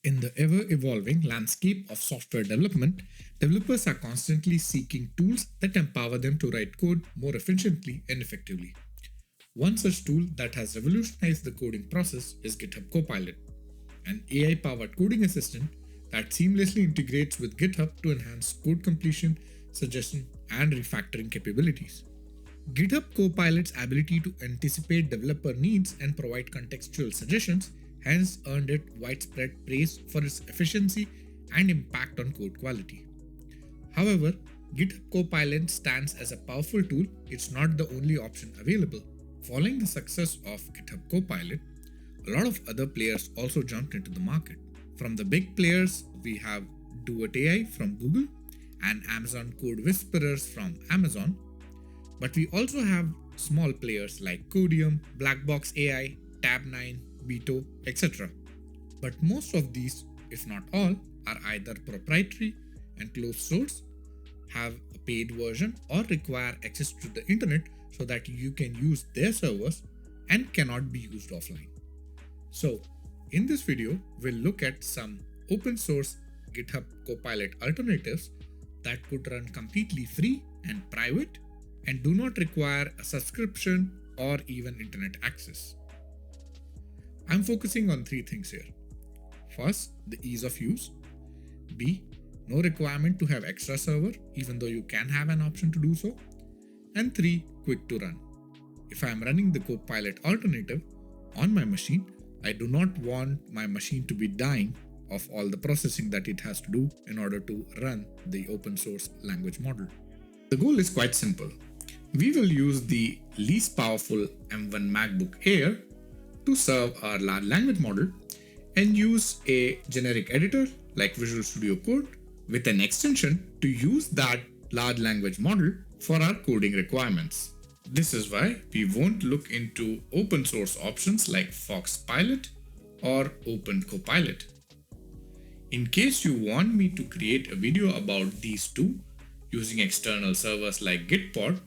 In the ever-evolving landscape of software development, developers are constantly seeking tools that empower them to write code more efficiently and effectively. One such tool that has revolutionized the coding process is GitHub Copilot, an AI-powered coding assistant that seamlessly integrates with GitHub to enhance code completion, suggestion, and refactoring capabilities. GitHub Copilot's ability to anticipate developer needs and provide contextual suggestions has earned it widespread praise for its efficiency and impact on code quality. However, GitHub Copilot stands as a powerful tool, it's not the only option available. Following the success of GitHub Copilot, a lot of other players also jumped into the market. From the big players, we have Duet AI from Google and Amazon Code Whisperers from Amazon. But we also have small players like Codium, Blackbox AI, Tab9, Beto, etc. But most of these, if not all, are either proprietary and closed source, have a paid version, or require access to the internet so that you can use their servers and cannot be used offline. So, in this video, we'll look at some open source GitHub Copilot alternatives that could run completely free and private and do not require a subscription or even internet access. I'm focusing on three things here. First, the ease of use. B, no requirement to have extra server even though you can have an option to do so. And 3, quick to run. If I am running the Copilot alternative on my machine, I do not want my machine to be dying of all the processing that it has to do in order to run the open source language model. The goal is quite simple. We will use the least powerful M1 MacBook Air to serve our large language model and use a generic editor like Visual Studio Code with an extension to use that large language model for our coding requirements. This is why we won't look into open source options like Fox Pilot or Open Copilot. In case you want me to create a video about these two using external servers like Gitpod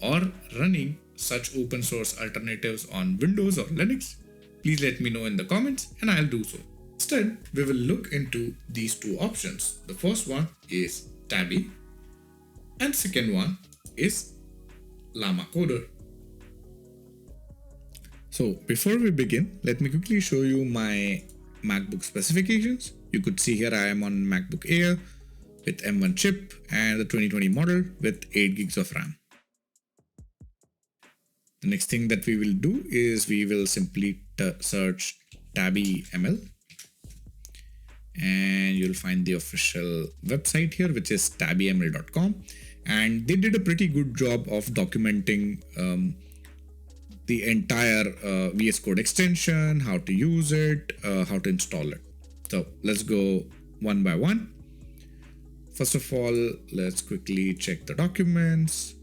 or running such open source alternatives on Windows or Linux, please let me know in the comments and I'll do so. Instead, we will look into these two options. The first one is Tabby and second one is Llama Coder. So before we begin, let me quickly show you my MacBook specifications. You could see here I am on MacBook Air with M1 chip and the 2020 model with 8 gigs of RAM. The next thing that we will do is we will simply search Tabby ML and you'll find the official website here, which is tabbyml.com, and they did a pretty good job of documenting the entire VS Code extension, how to use it, how to install it. So let's go one by one. First of all, let's quickly check the documents.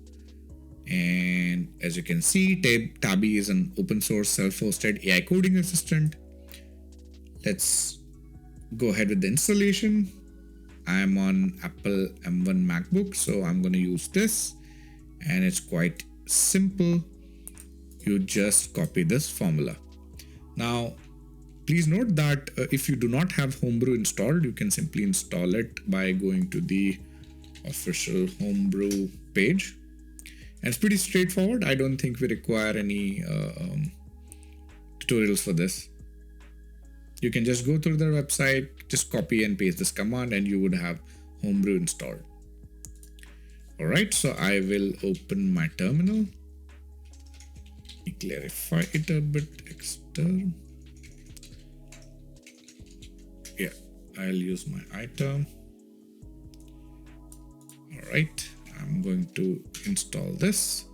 And as you can see, Tabby is an open source self-hosted AI coding assistant. Let's go ahead with the installation. I'm on Apple M1 MacBook, so I'm going to use this. And it's quite simple. You just copy this formula. Now, please note that if you do not have Homebrew installed, you can simply install it by going to the official Homebrew page. And it's pretty straightforward. I don't think we require any tutorials for this. You can just go through their website, just copy and paste this command and you would have Homebrew installed. Alright, so I will open my terminal. Let me clarify it a bit extra. Yeah, I'll use my item. Alright, I'm going to install this.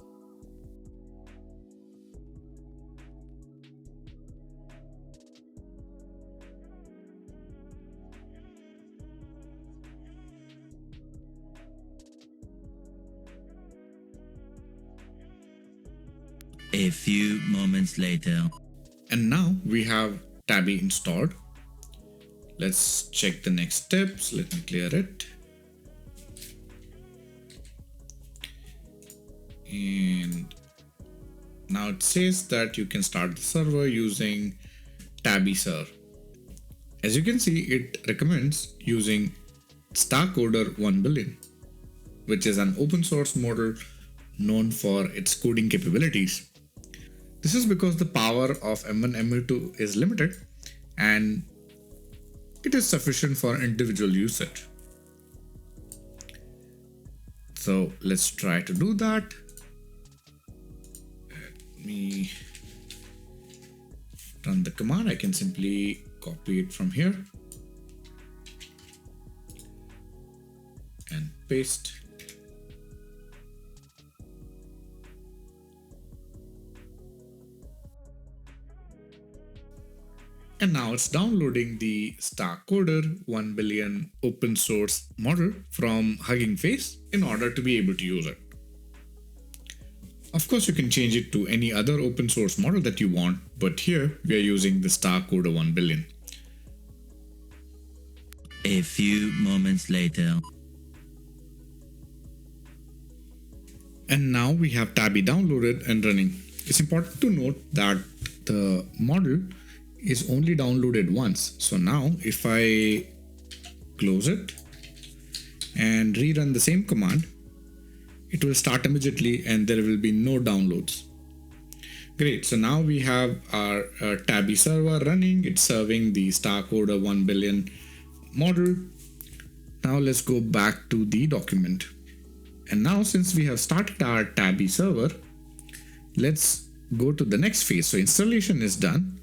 A few moments later. And now we have Tabby installed. Let's check the next steps. Let me clear it. And now it says that you can start the server using Tabby serve. As you can see, it recommends using StarCoder 1 billion, which is an open source model known for its coding capabilities. This is because the power of M1 M2 is limited and it is sufficient for individual usage. So let's try to do that. Let me run the command. I can simply copy it from here and paste. And now it's downloading the StarCoder 1 billion open source model from Hugging Face in order to be able to use it. Of course, you can change it to any other open source model that you want, but here we are using the StarCoder 1 billion. A few moments later. And now we have Tabby downloaded and running. It's important to note that the model is only downloaded once. So now if I close it and rerun the same command, it will start immediately and there will be no downloads. Great. So now we have our Tabby server running. It's serving the StarCoder 1 billion model. Now let's go back to the document. And now since we have started our Tabby server, let's go to the next phase. So installation is done.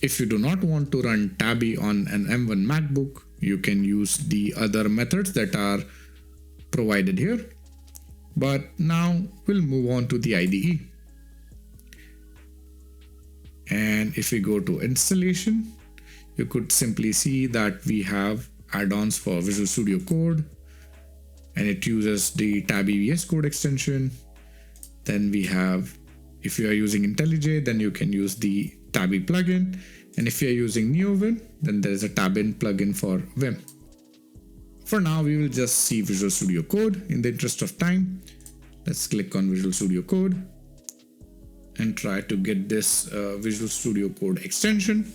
If you do not want to run Tabby on an M1 MacBook, you can use the other methods that are provided here. But now we'll move on to the IDE. And if we go to installation, you could simply see that we have add-ons for Visual Studio Code, and it uses the Tabby VS Code extension. Then we have, if you are using IntelliJ, then you can use the Tabby plugin. And if you are using NeoVim, then there is a Tabin plugin for Vim. For now, we will just see Visual Studio Code in the interest of time. Let's click on Visual Studio Code and try to get this Visual Studio Code extension.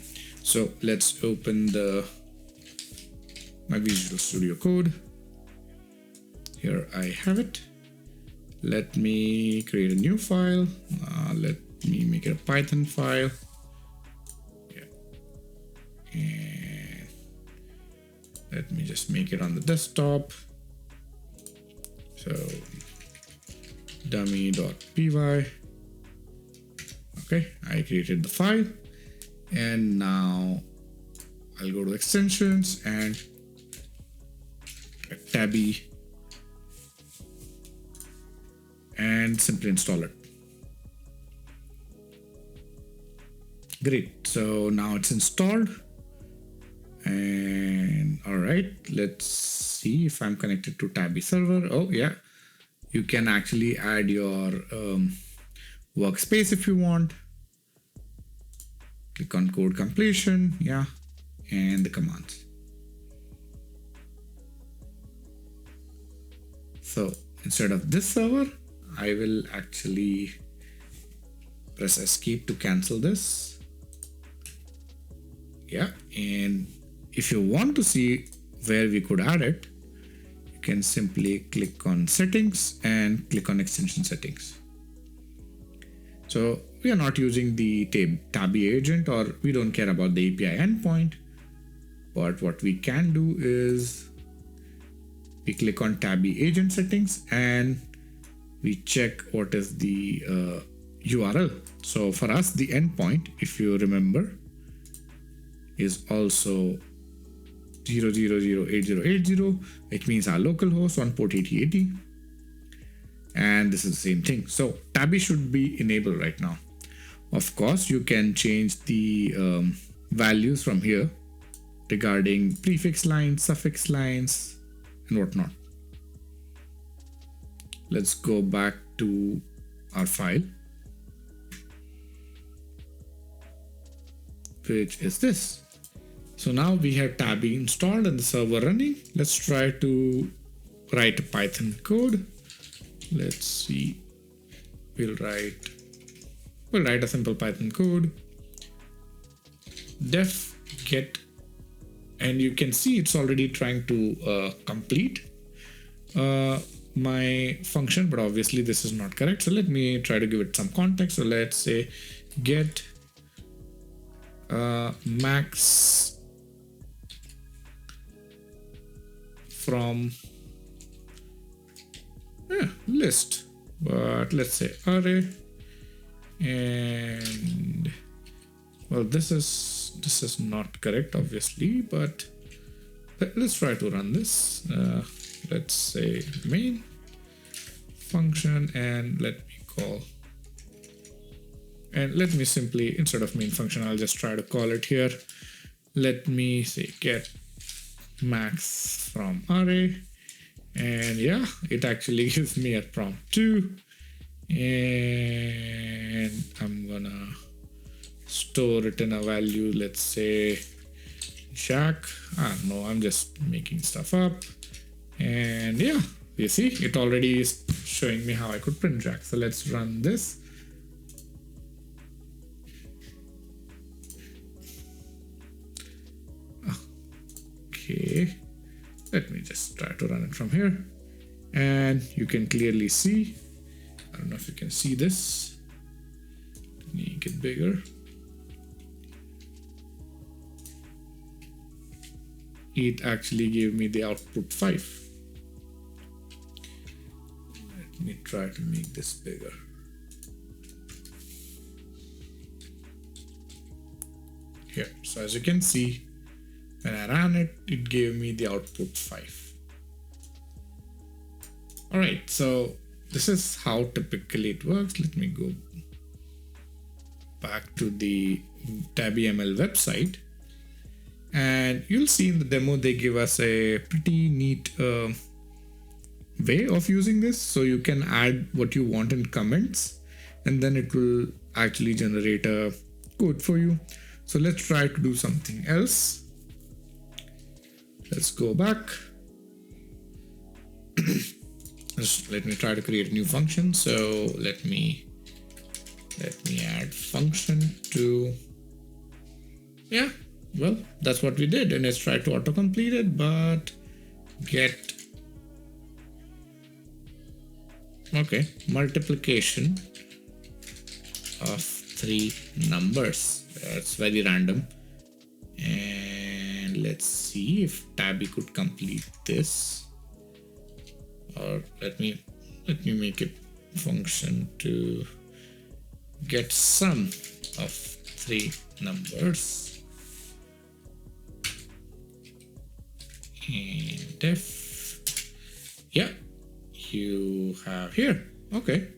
So let's open my Visual Studio Code. Here I have it. Let me create a new file. Let me make it a Python file. And let me just make it on the desktop. So dummy.py. Okay, I created the file, and now I'll go to extensions and Tabby and simply install it. Great, so now it's installed. And all right, let's see if I'm connected to Tabby server. Oh yeah, you can actually add your workspace if you want. Click on code completion, yeah, and the commands. So instead of this server, I will actually press escape to cancel this. Yeah, and if you want to see where we could add it, you can simply click on settings and click on extension settings. So we are not using the Tabby agent, or we don't care about the API endpoint. But what we can do is we click on Tabby agent settings and we check what is the URL. So for us, the endpoint, if you remember, is also 0008080. It means our local host on port 8080. And this is the same thing. So Tabby should be enabled right now. Of course, you can change the values from here regarding prefix lines, suffix lines, and whatnot. Let's go back to our file, which is this. So now we have Tabby installed and the server running. Let's try to write a Python code. Let's see. We'll write a simple Python code. Def get and you can see it's already trying to complete my function, but obviously this is not correct. So let me try to give it some context. So let's say get max from list, but let's say array, and well, this is not correct obviously, but let's try to run this. Let's say main function, and let me call, and let me simply, instead of main function, I'll just try to call it here. Let me say get max from array, and yeah, it actually gives me a prompt 2, and I'm gonna store it in a value, let's say Jack. No, I'm just making stuff up. And yeah, you see, it already is showing me how I could print Jack. So let's run this. Okay, let me just try to run it from here. And you can clearly see, I don't know if you can see this, make it bigger. It actually gave me the output 5. Let me try to make this bigger. Here, so as you can see, when I ran it, it gave me the output 5. All right, so this is how typically it works. Let me go back to the TabbyML website. And you'll see in the demo, they give us a pretty neat way of using this. So you can add what you want in comments, and then it will actually generate a code for you. So let's try to do something else. Let's go back. Let me try to create a new function. So let me add function to, yeah. Well, that's what we did, and let's try to autocomplete it, but get, okay, multiplication of 3 numbers. That's very random. And let's see if Tabby could complete this. Or let me make it function to get sum of 3 numbers. And def, yeah, you have here. Okay,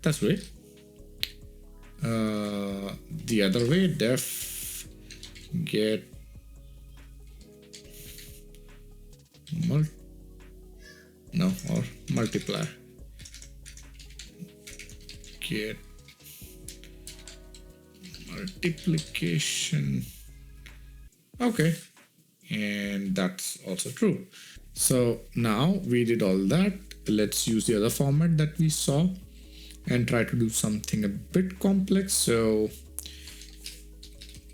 that's great. The other way, def get multiply, get multiplication. Okay. And that's also true. So now we did all that. Let's use the other format that we saw and try to do something a bit complex. So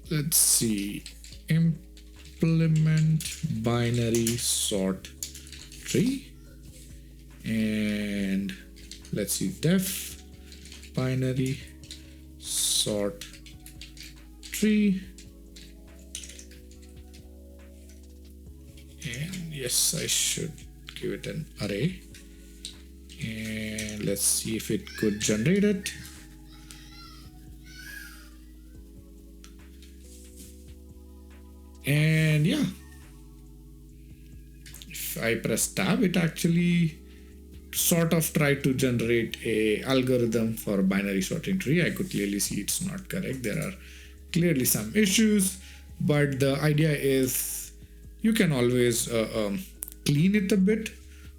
let's see, implement binary sort tree, and let's see, def binary sort tree. And yes, I should give it an array, and let's see if it could generate it. And yeah, if I press tab, it actually sort of tried to generate a algorithm for binary sorting tree. I could clearly see it's not correct. There are clearly some issues, but the idea is you can always clean it a bit.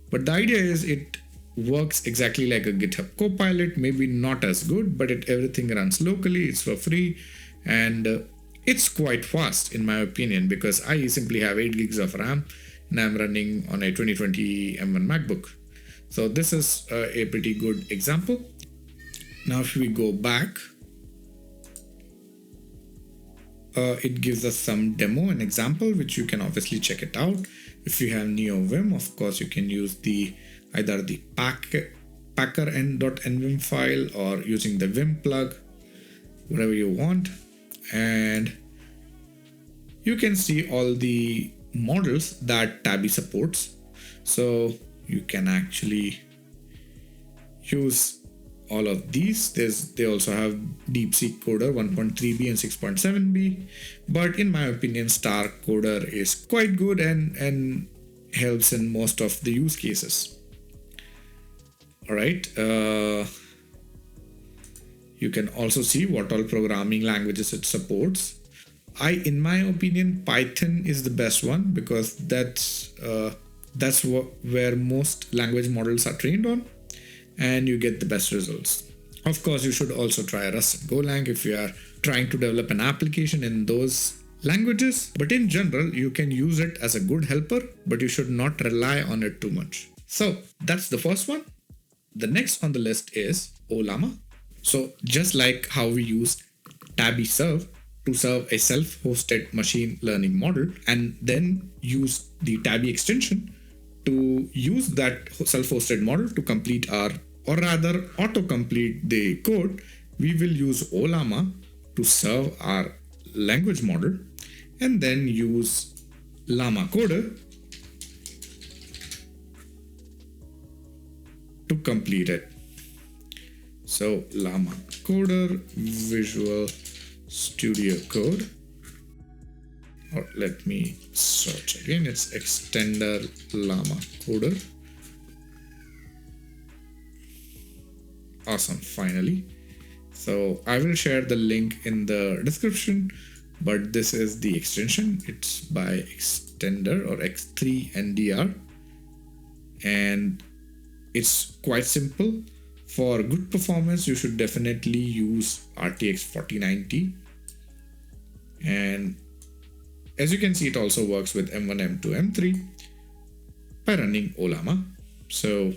But the idea is it works exactly like a GitHub Copilot, maybe not as good, but everything runs locally, it's for free, and it's quite fast in my opinion, because I simply have 8 gigs of RAM and I'm running on a 2020 M1 MacBook. So this is a pretty good example. Now if we go back, it gives us some demo and example, which you can obviously check it out. If you have NeoVim, of course, you can use either the packer.nvim file or using the Vim plug, whatever you want. And you can see all the models that Tabby supports. So you can actually use all of these. They also have DeepSeek Coder 1.3b and 6.7b, but in my opinion, Star Coder is quite good and helps in most of the use cases. All right. You can also see what all programming languages it supports. In my opinion, Python is the best one because that's where most language models are trained on, and you get the best results. Of course, you should also try Rust and Golang if you are trying to develop an application in those languages. But in general, you can use it as a good helper, but you should not rely on it too much. So that's the first one. The next on the list is Ollama. So just like how we use Tabby Serve to serve a self-hosted machine learning model, and then use the Tabby extension to use that self-hosted model to complete or rather auto-complete the code, we will use Ollama to serve our language model, and then use Llama Coder to complete it. So Llama Coder, Visual Studio Code, or let me search again, it's extender Llama Coder. Awesome, finally. So I will share the link in the description, but this is the extension. It's by Extender or X3NDR, and it's quite simple. For good performance, you should definitely use RTX 4090. And as you can see, it also works with M1, M2, M3 by running Ollama. So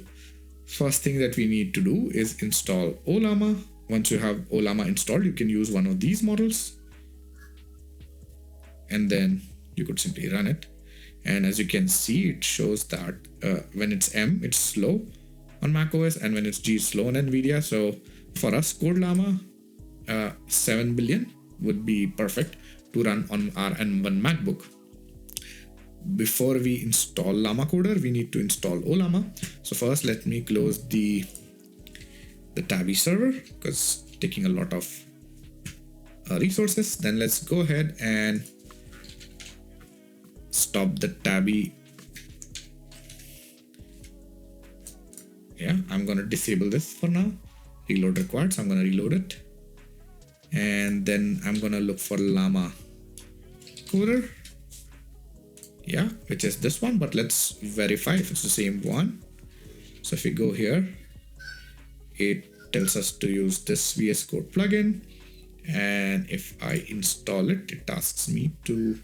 first thing that we need to do is install Ollama. Once you have Ollama installed, you can use one of these models, and then you could simply run it. And as you can see, it shows that when it's M, it's slow on macOS, and when it's G, it's slow on NVIDIA. So for us, CodeLlama 7 billion would be perfect to run on our M1 MacBook. Before we install Llama Coder, we need to install Ollama. So first, let me close the Tabby server because it's taking a lot of resources. Then let's go ahead and stop the Tabby. Yeah, I'm going to disable this for now. Reload required, so I'm going to reload it. And then I'm going to look for Llama Coder. Yeah, which is this one, but let's verify if it's the same one. So if we go here, it tells us to use this VS Code plugin. And if I install it, it asks me to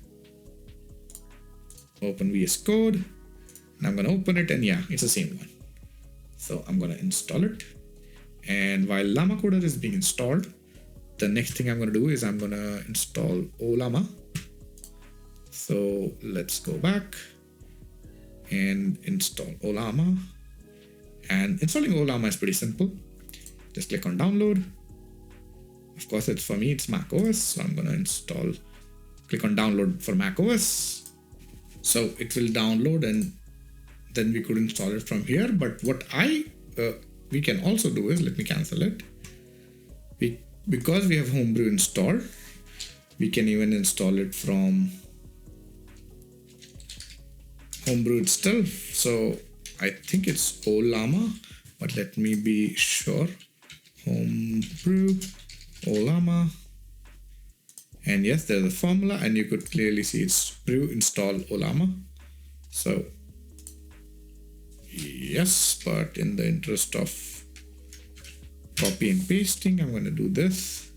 open VS Code. And I'm going to open it, and yeah, it's the same one. So I'm going to install it. And while Llama Coder is being installed, the next thing I'm going to do is I'm going to install Ollama. So let's go back and install Ollama. And installing Ollama is pretty simple. Just click on download. Of course, for me, it's macOS. So I'm going to click on download for macOS. So it will download, and then we could install it from here. But what we can also do is, let me cancel it. Because we have Homebrew installed, we can even install it from Homebrew itself. So I think it's Ollama, but let me be sure. Homebrew Ollama, and yes, there's a formula, and you could clearly see it's brew install Ollama. So yes, but in the interest of copy and pasting, I'm going to do this,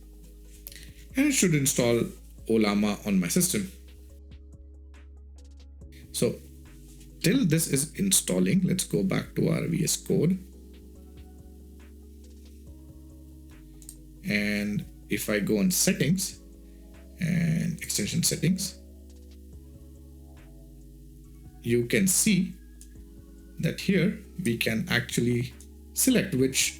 and it should install Ollama on my system. So till this is installing, let's go back to our VS Code. And if I go on settings and extension settings, you can see that here we can actually select which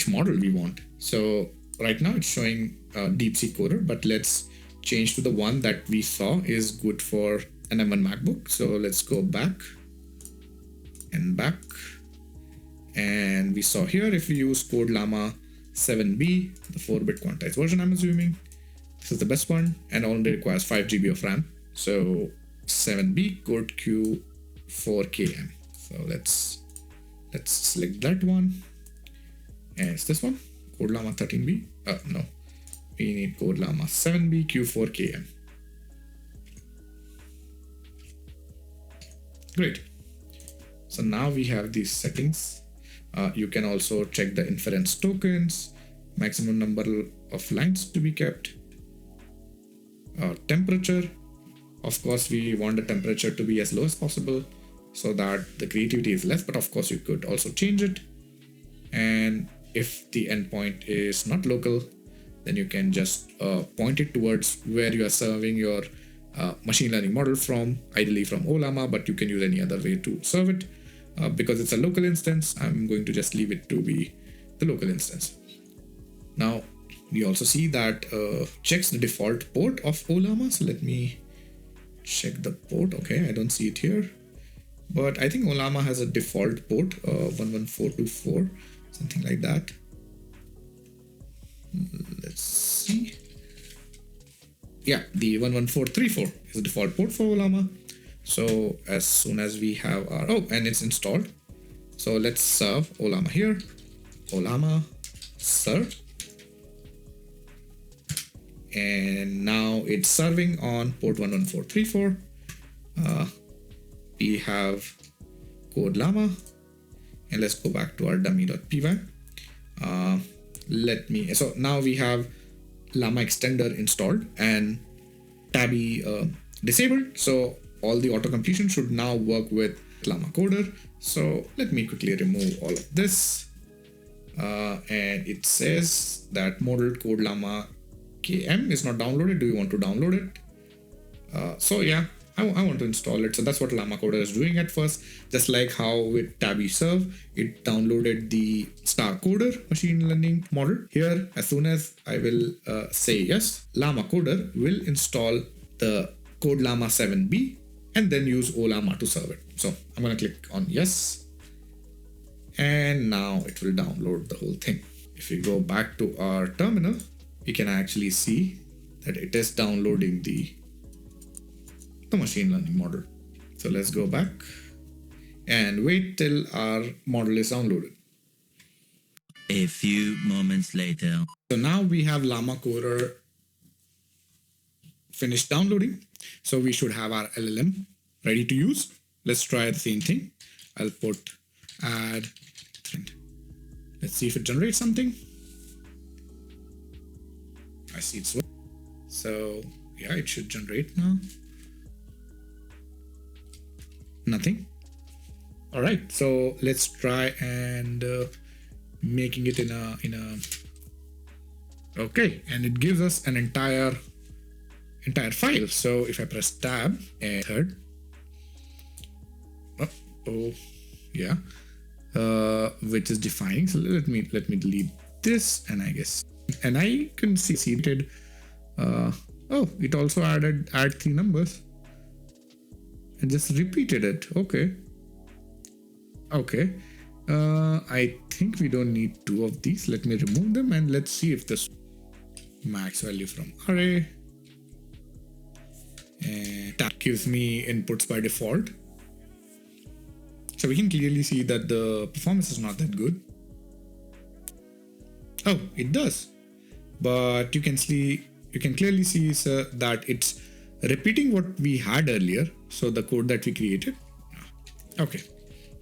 model we want. So right now it's showing DeepSeek Coder, but let's change to the one that we saw is good for an M1 MacBook. So let's go back and back. And we saw here, if we use Code Llama 7B, the 4-bit quantized version, I'm assuming, this is the best one and only requires 5 GB of RAM. So 7B Code Q 4KM. So let's select that one. And it's this one, Code Llama 13B. No, we need Code Llama 7B Q4KM. Great. So now we have these settings. You can also check the inference tokens, maximum number of lines to be kept, temperature. Of course, we want the temperature to be as low as possible so that the creativity is less, but of course you could also change it. And if the endpoint is not local, then you can just point it towards where you are serving your machine learning model from, ideally from Ollama, but you can use any other way to serve it. Because it's a local instance, I'm going to just leave it to be the local instance. Now, we also see that checks the default port of Ollama. So let me check the port. Okay, I don't see it here, but I think Ollama has a default port, 11424, something like that. Let's see. Yeah, the 11434 is the default port for Ollama. So as soon as we have our, and it's installed. So let's serve Ollama here, Ollama serve. And now it's serving on port 11434. We have Code Llama, and let's go back to our dummy.py. So now we have Llama extender installed and Tabby disabled. So all the auto completion should now work with Llama Coder. So let me quickly remove all of this. And it says that model Code Llama KM is not downloaded. Do you want to download it? So yeah, I want to install it. So that's what Llama Coder is doing at first. Just like how with Tabby Serve, it downloaded the Star Coder machine learning model. Here, as soon as I will say yes, Llama Coder will install the Code Llama 7B and then use Ollama to serve it. So I'm going to click on yes. And now it will download the whole thing. If we go back to our terminal, we can actually see that it is downloading the machine learning model. So let's go back and wait till our model is downloaded. A few moments later. So now we have Llama Coder finished downloading. So we should have our LLM ready to use. Let's try the same thing. I'll put add. Let's see if it generates something. I see it's working. So yeah, it should generate now. Nothing. All right, so let's try and making it in a okay, and it gives us an entire file. So if I press tab and third, yeah, which is defining. So let me delete this, and I can see it did. It also add 3 numbers and just repeated it. Okay. I think we don't need 2 of these. Let me remove them and let's see if this max value from array, and that gives me inputs by default. So we can clearly see that the performance is not that good. Oh, it does, but you can clearly see that it's repeating what we had earlier. So the code that we created. Okay.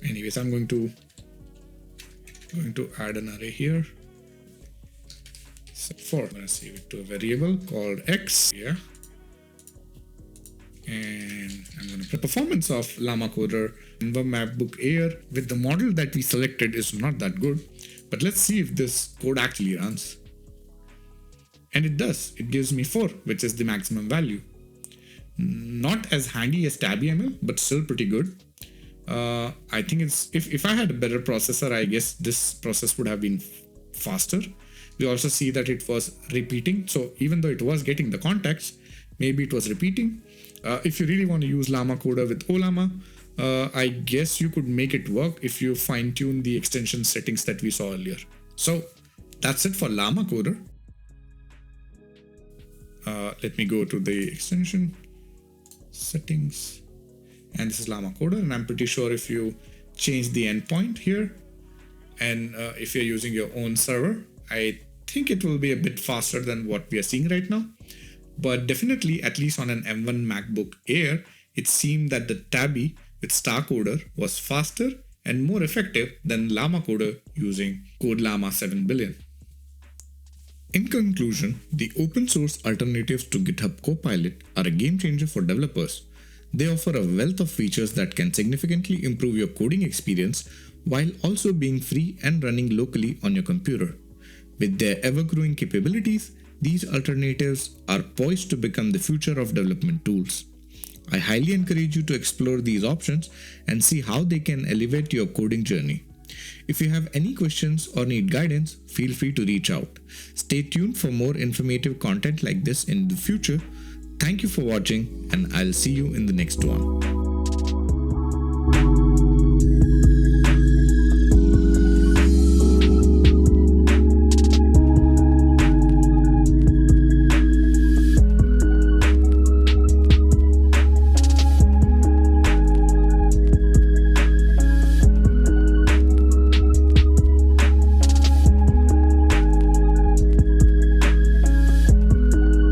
Anyways, I'm going to add an array here. So I'm going to save it to a variable called x. Yeah. And I'm going to put performance of Llama Coder in the MacBook Air with the model that we selected is not that good. But let's see if this code actually runs. And it does. It gives me 4, which is the maximum value. Not as handy as TabbyML, but still pretty good. I think it's if I had a better processor, I guess this process would have been faster. We also see that it was repeating. So even though it was getting the context, maybe it was repeating. If you really want to use Llama Coder with Ollama, I guess you could make it work if you fine tune the extension settings that we saw earlier. So that's it for Llama Coder. Let me go to the extension settings, and this is Llama Coder, and I'm pretty sure if you change the endpoint here, and if you're using your own server, I think it will be a bit faster than what we are seeing right now. But definitely, at least on an M1 MacBook Air, it seemed that the Tabby with Star Coder was faster and more effective than Llama Coder using CodeLlama 7 billion. In conclusion, the open source alternatives to GitHub Copilot are a game changer for developers. They offer a wealth of features that can significantly improve your coding experience while also being free and running locally on your computer. With their ever-growing capabilities, these alternatives are poised to become the future of development tools. I highly encourage you to explore these options and see how they can elevate your coding journey. If you have any questions or need guidance, feel free to reach out. Stay tuned for more informative content like this in the future. Thank you for watching, and I'll see you in the next one.